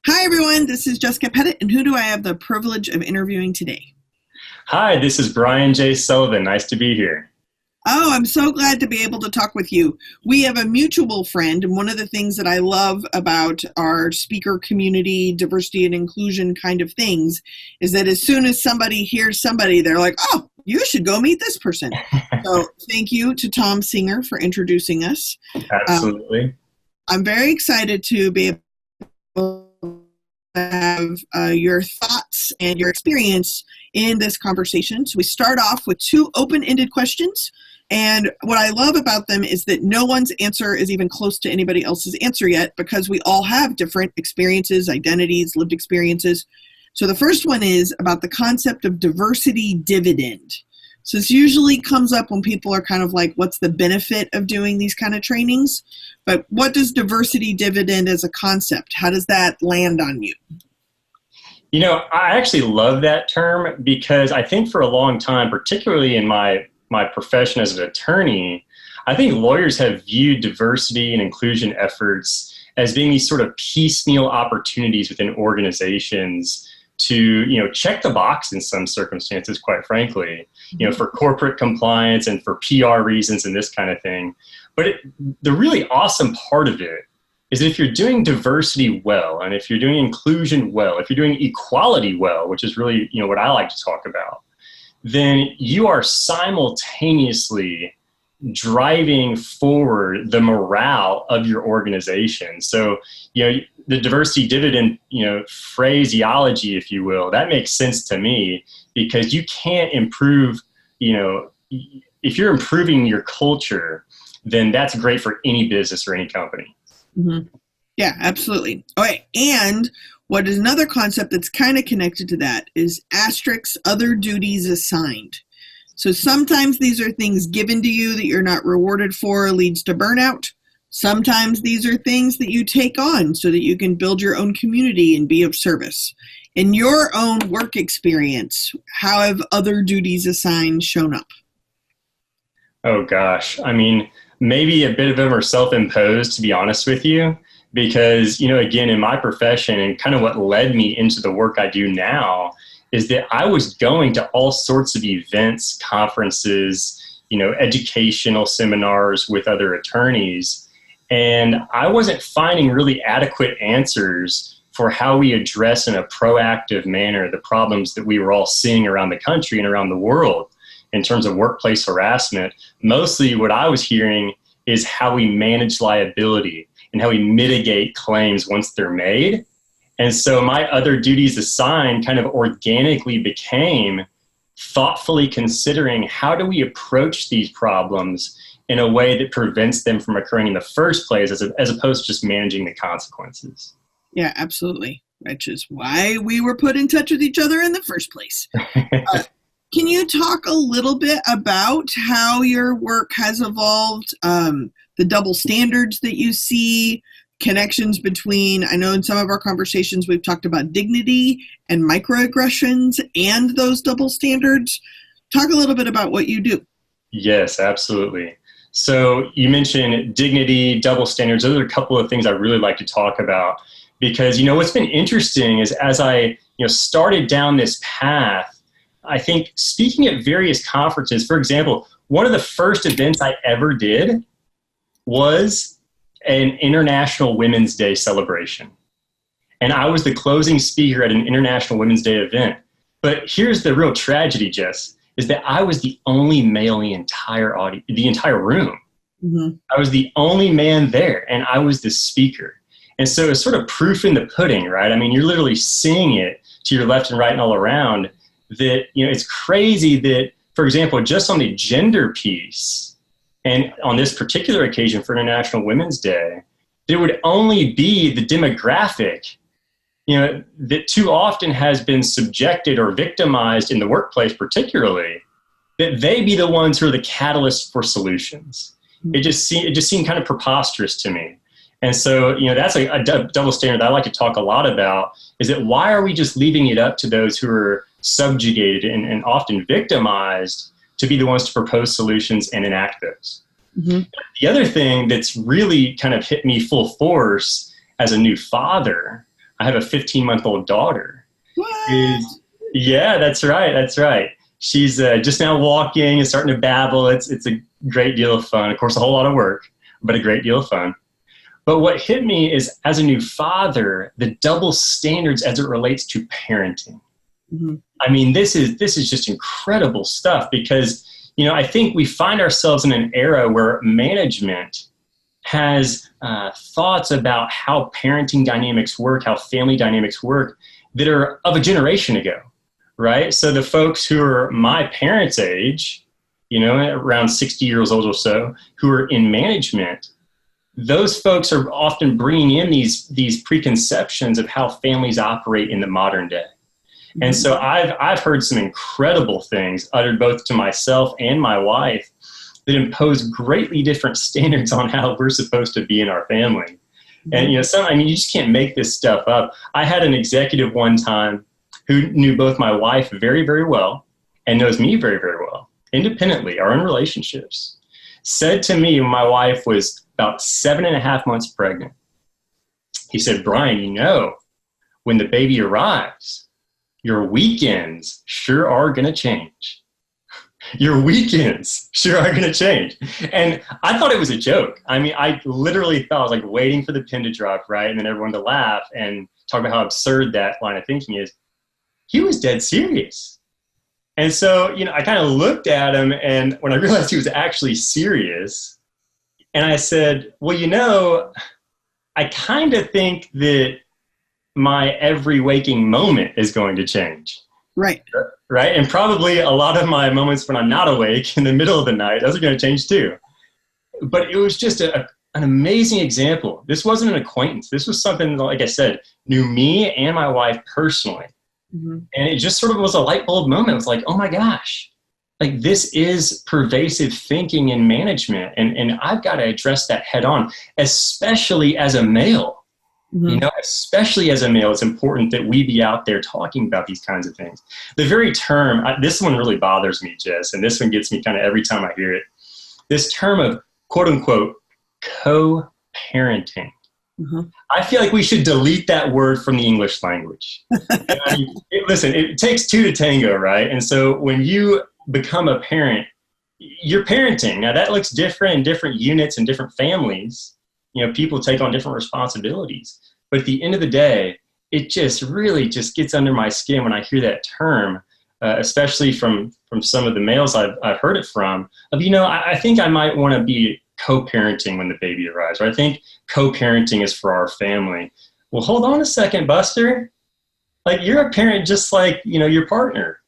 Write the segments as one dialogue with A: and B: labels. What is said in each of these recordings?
A: Hi, everyone. This is Jessica Pettit, and who do I have the privilege of interviewing today?
B: Hi, this is Brian J. Sullivan. Nice to be here.
A: Oh, I'm so glad to be able to talk with you. We have a mutual friend, and one of the things that I love about our speaker community, diversity and inclusion kind of things, is that as soon as somebody hears somebody, they're like, oh, you should go meet this person. So thank you to Tom Singer for introducing us.
B: Absolutely.
A: I'm very excited to be able have your thoughts and your experience in this conversation. So we start off with two open-ended questions. And what I love about them is that no one's answer is even close to anybody else's answer yet, because we all have different experiences, identities, lived experiences. So the first one is about the concept of diversity dividend. So this usually comes up when people are kind of like, what's the benefit of doing these kind of trainings? But what does diversity dividend as a concept? How does that land on you?
B: You know, I actually love that term because I think for a long time, particularly in my profession as an attorney, I think lawyers have viewed diversity and inclusion efforts as being these sort of piecemeal opportunities within organizations to, check the box in some circumstances, quite frankly, for corporate compliance and for PR reasons and this kind of thing. But the really awesome part of it is that if you're doing diversity well, and if you're doing inclusion well, if you're doing equality well, which is really, what I like to talk about, then you are simultaneously driving forward the morale of your organization. So, the diversity dividend, phraseology, if you will, that makes sense to me, because you can't improve, if you're improving your culture, then that's great for any business or any company.
A: Mm-hmm. Yeah, absolutely. All right. And what is another concept that's kind of connected to that is asterisks, other duties assigned. So sometimes these are things given to you that you're not rewarded for, leads to burnout. Sometimes these are things that you take on so that you can build your own community and be of service. In your own work experience, how have other duties assigned shown up?
B: Oh, gosh. I mean, maybe a bit of them are self-imposed, to be honest with you, because, again, in my profession and kind of what led me into the work I do now is that I was going to all sorts of events, conferences, educational seminars with other attorneys. And I wasn't finding really adequate answers for how we address in a proactive manner the problems that we were all seeing around the country and around the world in terms of workplace harassment. Mostly what I was hearing is how we manage liability and how we mitigate claims once they're made. And so my other duties assigned kind of organically became thoughtfully considering how do we approach these problems in a way that prevents them from occurring in the first place, as opposed to just managing the consequences.
A: Yeah, absolutely. Which is why we were put in touch with each other in the first place. Can you talk a little bit about how your work has evolved, the double standards that you see, connections between, I know in some of our conversations we've talked about dignity and microaggressions and those double standards. Talk a little bit about what you do.
B: Yes, absolutely. So you mentioned dignity, double standards. Those are a couple of things I really like to talk about because, what's been interesting is as I, started down this path, I think speaking at various conferences, for example, one of the first events I ever did was an International Women's Day celebration. And I was the closing speaker at an International Women's Day event. But here's the real tragedy, Jess, is that I was the only male in the entire room. Mm-hmm. I was the only man there, and I was the speaker. And so it's sort of proof in the pudding, right? I mean, you're literally seeing it to your left and right and all around that, it's crazy that, for example, just on the gender piece, and on this particular occasion for International Women's Day, there would only be the demographic, that too often has been subjected or victimized in the workplace particularly, that they be the ones who are the catalyst for solutions. It just seemed kind of preposterous to me. And so, that's a double standard that I like to talk a lot about, is that why are we just leaving it up to those who are subjugated and often victimized to be the ones to propose solutions and enact those? Mm-hmm. The other thing that's really kind of hit me full force as a new father I have a 15-month-old daughter.
A: What?
B: Yeah, that's right. That's right. She's just now walking and starting to babble. It's a great deal of fun. Of course, a whole lot of work, but a great deal of fun. But what hit me is, as a new father, the double standards as it relates to parenting. Mm-hmm. I mean, this is just incredible stuff because, I think we find ourselves in an era where management has thoughts about how parenting dynamics work, how family dynamics work, that are of a generation ago, right? So the folks who are my parents' age, around 60 years old or so, who are in management, those folks are often bringing in these preconceptions of how families operate in the modern day. Mm-hmm. And so I've heard some incredible things uttered both to myself and my wife that impose greatly different standards on how we're supposed to be in our family. Mm-hmm. And you just can't make this stuff up. I had an executive one time who knew both my wife very, very well and knows me very, very well, independently, our own relationships, said to me when my wife was about 7.5 months pregnant, he said, "Brian, when the baby arrives, your weekends sure are going to change. Your weekends sure are going to change." And I thought it was a joke. I mean, I literally thought I was like waiting for the pin to drop, right? And then everyone to laugh and talk about how absurd that line of thinking is. He was dead serious. And so, I kind of looked at him, and when I realized he was actually serious, and I said, well, I kind of think that my every waking moment is going to change.
A: Right.
B: Right. And probably a lot of my moments when I'm not awake in the middle of the night, those are going to change too. But it was just an amazing example. This wasn't an acquaintance. This was something, like I said, knew me and my wife personally. Mm-hmm. And it just sort of was a light bulb moment. It was like, oh my gosh, like this is pervasive thinking in management. And I've got to address that head on, especially as a male. Mm-hmm. Especially as a male, it's important that we be out there talking about these kinds of things. The very term, this one really bothers me, Jess, and this one gets me kind of every time I hear it. This term of quote unquote co-parenting. Mm-hmm. I feel like we should delete that word from the English language. Listen, it takes two to tango, right? And so when you become a parent, you're parenting. Now that looks different in different units and different families. People take on different responsibilities. But at the end of the day, it just really just gets under my skin when I hear that term, especially from some of the males I've heard it from, of, I think I might want to be co-parenting when the baby arrives, or I think co-parenting is for our family. Well, hold on a second, Buster. Like, you're a parent just like, your partner.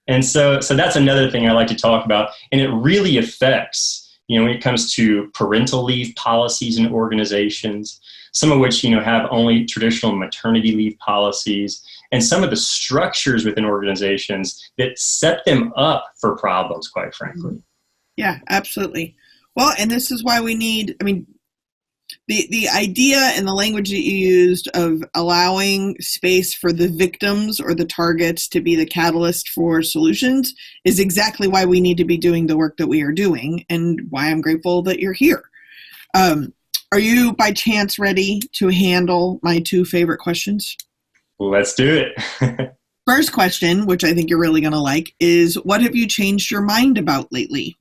B: And so that's another thing I like to talk about. And it really affects, when it comes to parental leave policies in organizations, some of which, have only traditional maternity leave policies, and some of the structures within organizations that set them up for problems, quite frankly.
A: Yeah, absolutely. Well, and this is why we need, the idea and the language that you used of allowing space for the victims or the targets to be the catalyst for solutions is exactly why we need to be doing the work that we are doing, and why I'm grateful that you're here. Are you by chance ready to handle my two favorite questions?
B: Let's do it.
A: First question, which I think you're really going to like, is what have you changed your mind about lately?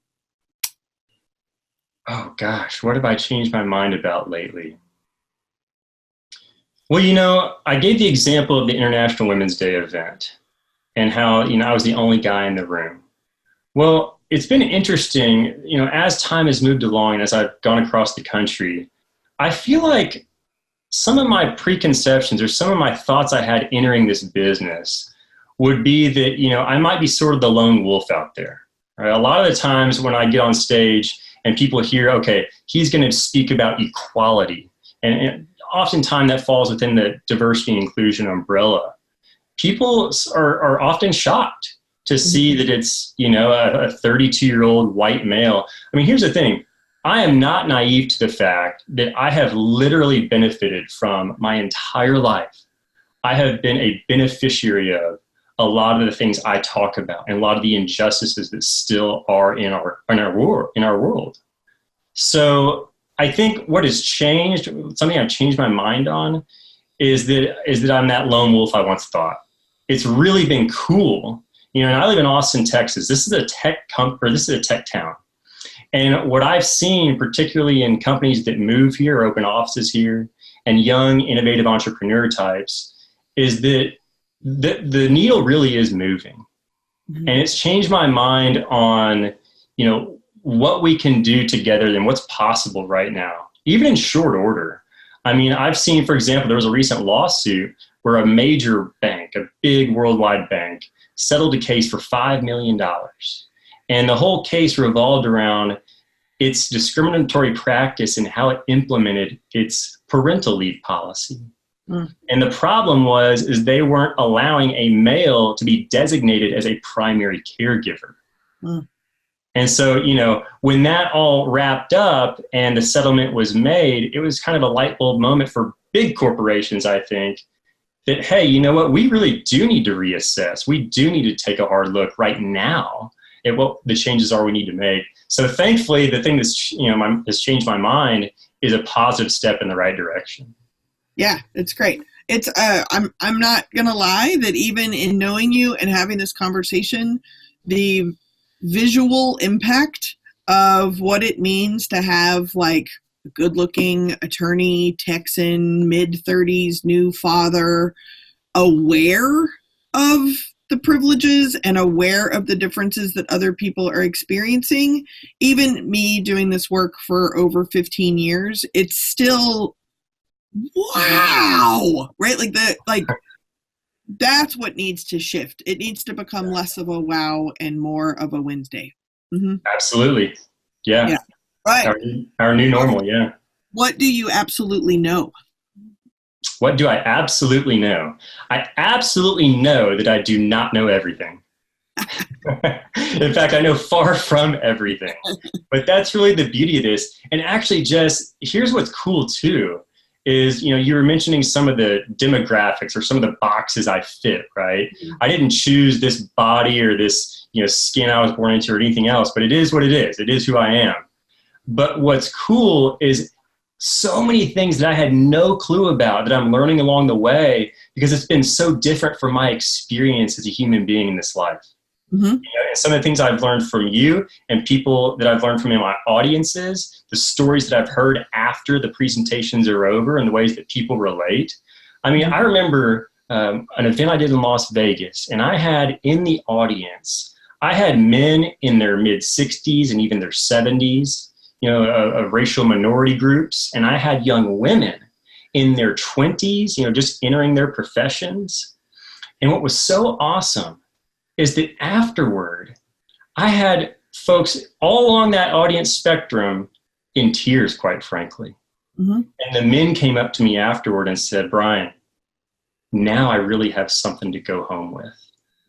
B: Oh gosh, what have I changed my mind about lately? Well, I gave the example of the International Women's Day event and how, I was the only guy in the room. Well, it's been interesting, as time has moved along and as I've gone across the country, I feel like some of my preconceptions or some of my thoughts I had entering this business would be that, I might be sort of the lone wolf out there. Right? A lot of the times when I get on stage and people hear, okay, he's going to speak about equality, and oftentimes that falls within the diversity and inclusion umbrella, people are often shocked to see that it's, a 32-year-old white male. Here's the thing. I am not naive to the fact that I have literally benefited from my entire life. I have been a beneficiary of a lot of the things I talk about and a lot of the injustices that still are in our world. So I think what has changed, something I've changed my mind on, is that I'm that lone wolf I once thought. It's really been cool. And I live in Austin, Texas. This is a tech town. And what I've seen, particularly in companies that move here, or open offices here, and young, innovative entrepreneur types, is that the needle really is moving. Mm-hmm. And it's changed my mind on, what we can do together and what's possible right now, even in short order. I mean, I've seen, for example, there was a recent lawsuit where a major bank, a big worldwide bank, settled a case for $5 million. And the whole case revolved around its discriminatory practice and how it implemented its parental leave policy. Mm. And the problem is they weren't allowing a male to be designated as a primary caregiver. Mm. And so, when that all wrapped up and the settlement was made, it was kind of a light bulb moment for big corporations, I think, that, hey, you know what, we really do need to reassess. We do need to take a hard look right now at what the changes are we need to make. So thankfully, the thing that's, has changed my mind is a positive step in the right direction.
A: Yeah, it's great. It's I'm not going to lie that even in knowing you and having this conversation, the visual impact of what it means to have like a good-looking attorney, Texan, mid-30s, new father, aware of the privileges and aware of the differences that other people are experiencing. Even me doing this work for over 15 years, it's still wow, right? That's what needs to shift. It needs to become less of a wow and more of a Wednesday. Mm-hmm.
B: Absolutely. Yeah.
A: Right.
B: Our new normal. Yeah.
A: What do you absolutely know?
B: What do I absolutely know? I absolutely know that I do not know everything. In fact, I know far from everything. But that's really the beauty of this. And actually, Jess, here's what's cool too, is, you were mentioning some of the demographics or some of the boxes I fit, right? Mm-hmm. I didn't choose this body or this, skin I was born into or anything else, but it is what it is. It is who I am. But what's cool is so many things that I had no clue about that I'm learning along the way, because it's been so different from my experience as a human being in this life. Mm-hmm. And some of the things I've learned from you and people that I've learned from in my audiences, the stories that I've heard after the presentations are over and the ways that people relate. I mean, I remember an event I did in Las Vegas, and I had in the audience, I had men in their mid-60s and even their 70s, of racial minority groups, and I had young women in their 20s, just entering their professions. And what was so awesome is that afterward, I had folks all along that audience spectrum in tears, quite frankly. Mm-hmm. And the men came up to me afterward and said, Brian, now I really have something to go home with.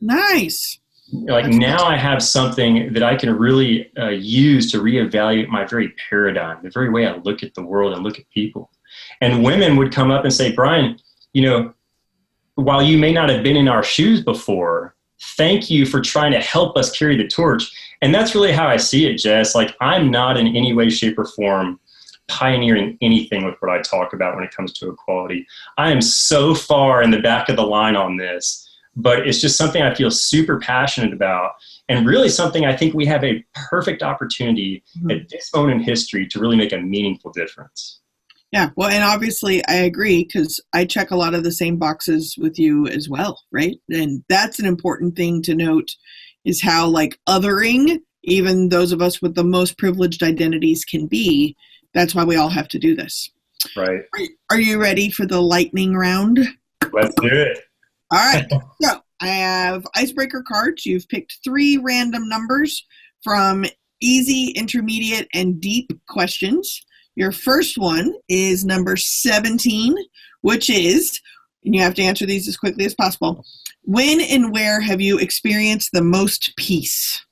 A: Nice.
B: Now I have something that I can really use to reevaluate my very paradigm, the very way I look at the world and look at people. And women would come up and say, Brian, while you may not have been in our shoes before, thank you for trying to help us carry the torch. And that's really how I see it, Jess. I'm not in any way, shape, or form pioneering anything with what I talk about when it comes to equality. I am so far in the back of the line on this, but it's just something I feel super passionate about, and really something I think we have a perfect opportunity at this moment in history to really make a meaningful difference.
A: Yeah, well, and obviously I agree, because I check a lot of the same boxes with you as well, right? And that's an important thing to note, is how othering, even those of us with the most privileged identities can be. That's why we all have to do this.
B: Right.
A: Are you ready for the lightning round?
B: Let's do it.
A: All right. So I have icebreaker cards. You've picked 3 random numbers from easy, intermediate, and deep questions. Your first one is number 17, which is, and you have to answer these as quickly as possible, when and where have you experienced the most peace?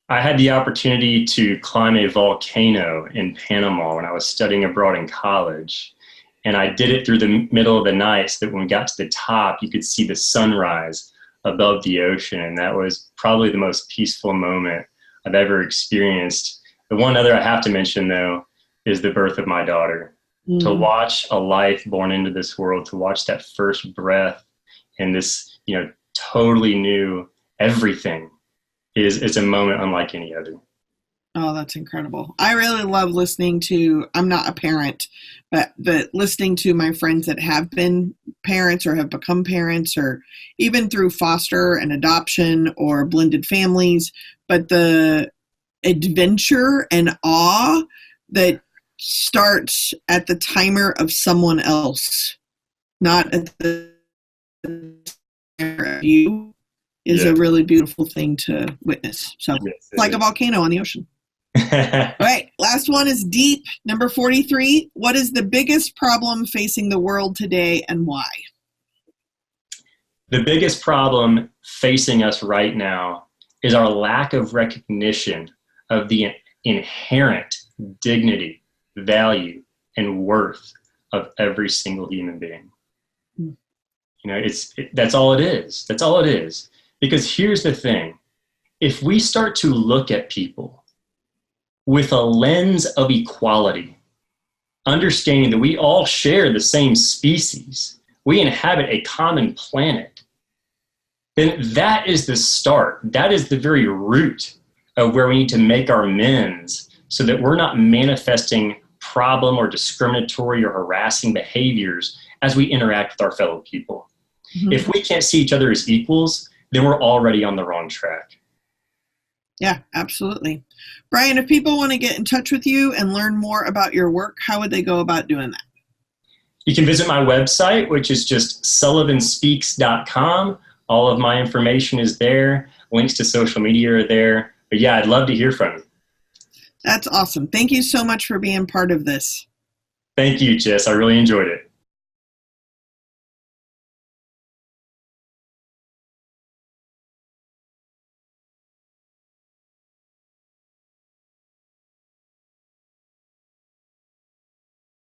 B: I had the opportunity to climb a volcano in Panama when I was studying abroad in college. And I did it through the middle of the night so that when we got to the top, you could see the sunrise above the ocean. And that was probably the most peaceful moment I've ever experienced. The one other I have to mention, though, is the birth of my daughter. to watch a life born into this world, to watch that first breath and this, totally new everything is a moment unlike any other.
A: Oh, that's incredible. I really love listening to, I'm not a parent, but listening to my friends that have been parents or have become parents, or even through foster and adoption or blended families, but the adventure and awe that starts at the timer of someone else, not at the timer of you, is a really beautiful thing to witness. So it's like a volcano on the ocean. All right, last one is deep. Number 43. What is the biggest problem facing the world today and why?
B: The biggest problem facing us right now is our lack of recognition of the inherent dignity, value, and worth of every single human being. That's all it is. That's all it is. Because here's the thing. If we start to look at people with a lens of equality, understanding that we all share the same species, we inhabit a common planet, then that is the start. That is the very root of where we need to make our amends so that we're not manifesting problem or discriminatory or harassing behaviors as we interact with our fellow people. Mm-hmm. If we can't see each other as equals, then we're already on the wrong track.
A: Yeah, absolutely. Brian, if people want to get in touch with you and learn more about your work, how would they go about doing that?
B: You can visit my website, which is just sullivanspeaks.com. All of my information is there. Links to social media are there. But yeah, I'd love to hear from you.
A: That's awesome. Thank you so much for being part of this.
B: Thank you, Jess. I really enjoyed it.